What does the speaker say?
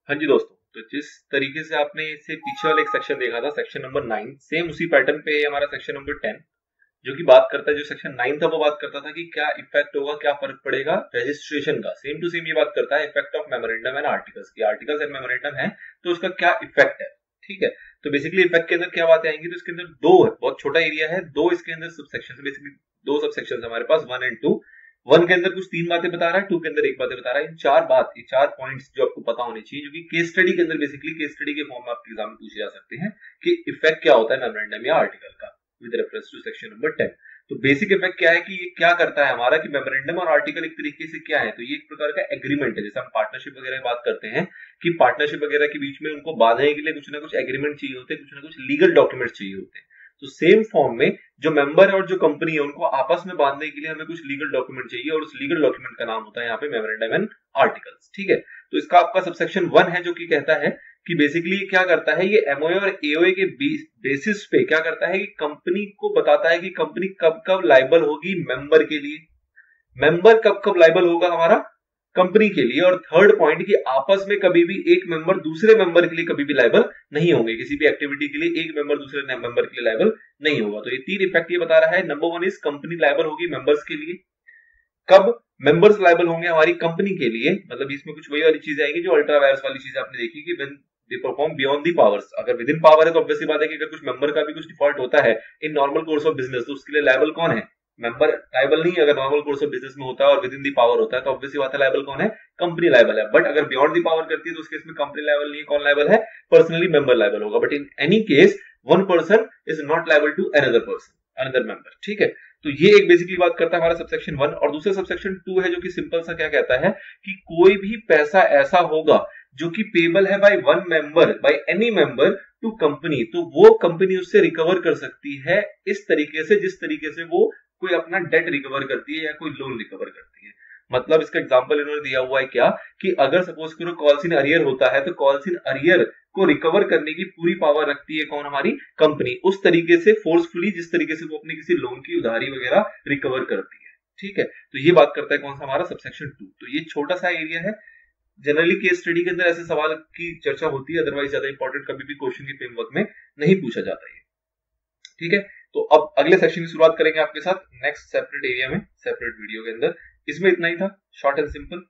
हाँ जी दोस्तों, तो जिस तरीके से आपने इससे पीछे वाला एक सेक्शन देखा था, सेक्शन नंबर 9, सेम उसी पैटर्न पे हमारा सेक्शन नंबर 10 जो कि बात करता है, जो सेक्शन 9 था वो बात करता था कि क्या इफेक्ट होगा, क्या फर्क पड़ेगा रजिस्ट्रेशन का। सेम टू सेम ये बात करता है effect of memorandum and articles की। आर्टिकल्स एंड मेमोरेंडम है तो उसका क्या इफेक्ट है। ठीक है, तो बेसिकली इफेक्ट के अंदर क्या बातें आएंगी, तो इसके अंदर दो है, बहुत छोटा एरिया है, दो इसके अंदर सब सेक्शन, बेसिकली दो सब सेक्शन हमारे पास 1 एंड 2। 1 के अंदर कुछ 3 बातें बता रहा है, 2 के अंदर एक बातें बता रहा है। इन चार पॉइंट्स जो आपको पता होने चाहिए, जो कि केस स्टडी के अंदर, बेसिकली केस स्टडी के फॉर्म में आपके एग्जाम में पूछे जा सकते हैं कि इफेक्ट क्या होता है मेमोरेंडम या आर्टिकल का with reference to section number 10। तो बेसिक इफेक्ट क्या है कि ये क्या करता है हमारा, कि मेमोरेंडम और आर्टिकल एक तरीके से क्या है, तो ये एक प्रकार का एग्रीमेंट है। जैसे हम पार्टनरशिप वगैरह बात करते हैं कि पार्टनरशिप वगैरह के बीच में उनको बांधने के लिए कुछ ना कुछ एग्रीमेंट चाहिए होते हैं, कुछ ना कुछ लीगल डॉक्यूमेंट चाहिए होते हैं। तो सेम फॉर्म में जो मेंबर है और जो कंपनी है, उनको आपस में बांधने के लिए हमें कुछ लीगल डॉक्यूमेंट चाहिए, और उस लीगल डॉक्यूमेंट का नाम होता है यहाँ पे मेमोरेंडम एंड आर्टिकल्स। ठीक है, तो इसका आपका सबसेक्शन 1 है जो कि कहता है कि बेसिकली क्या करता है, ये एमओए और एओए के बेसिस पे क्या करता है कि कंपनी को बताता है कि कंपनी कब कब लाइबल होगी मेंबर के लिए, मेंबर कब कब लाइबल होगा हमारा कंपनी के लिए। और थर्ड पॉइंट कि आपस में कभी भी एक मेंबर दूसरे मेंबर के लिए कभी भी लाइबल नहीं होंगे, किसी भी एक्टिविटी के लिए एक मेंबर दूसरे मेंबर के लिए लाइबल नहीं होगा। तो ये 3 इफेक्ट ये बता रहा है। नंबर 1 इज कंपनी लाइबल होगी मेंबर्स के लिए। कब मेंबर्स लाइबल होंगे हमारी कंपनी के लिए, मतलब इसमें कुछ वही वाली चीजें आएंगी जो अल्ट्रा वायरस वाली चीज आपने देखी कि when they perform beyond the powers. अगर विद इन पावर है तो ऑब्वियसली बात है कि अगर कुछ मेंबर का भी कुछ डिफॉल्ट होता है in normal course of business, तो उसके लिए लाइबल कौन है, मेंबर लाइबल नहीं है। अगर नॉर्मल कोर्स ऑफ बिजनेस में होता है और विद इन दी पावर होता है तो ऑब्वियसली बात है लाइबल कौन है, कंपनी लाइबल है। बट अगर बियॉन्ड दी पावर करती है तो उस केस में कंपनी लाइबल नहीं है, कौन लाइबल है, पर्सनली मेंबर लाइबल होगा। But in any case one person is not liable to another person, another member. ठीक है, तो ये एक बेसिकली बात करता है हमारा सबसेक्शन 1। और दूसरा सबसेक्शन 2 है जो कि सिंपल सा क्या कहता है कि कोई भी पैसा ऐसा होगा जो कि पेबल है by one member, by any member to company, तो वो कंपनी उससे रिकवर कर सकती है इस तरीके से जिस तरीके से वो कोई अपना डेट रिकवर करती है या कोई लोन रिकवर करती है। मतलब इसका एग्जांपल इन्होंने दिया हुआ है क्या, कि अगर सपोज करो कॉल्स इन अरियर होता है तो कॉल्स इन अरियर को रिकवर करने की पूरी पावर रखती है कौन, हमारी कंपनी, उस तरीके से फोर्सफुली जिस तरीके से वो अपने किसी लोन की उधारी वगैरह रिकवर करती है। ठीक है, तो ये बात करता है कौन सा, हमारा सबसेक्शन 2। तो ये छोटा सा एरिया है, जनरली केस स्टडी के अंदर ऐसे सवाल की चर्चा होती है, अदरवाइज ज्यादा इंपॉर्टेंट कभी भी क्वेश्चन के फ्रेमवर्क में नहीं पूछा जाता है। ठीक है, तो अब अगले सेक्शन की शुरुआत करेंगे आपके साथ नेक्स्ट सेपरेट एरिया में, सेपरेट वीडियो के अंदर। इसमें इतना ही था, शॉर्ट एंड सिंपल।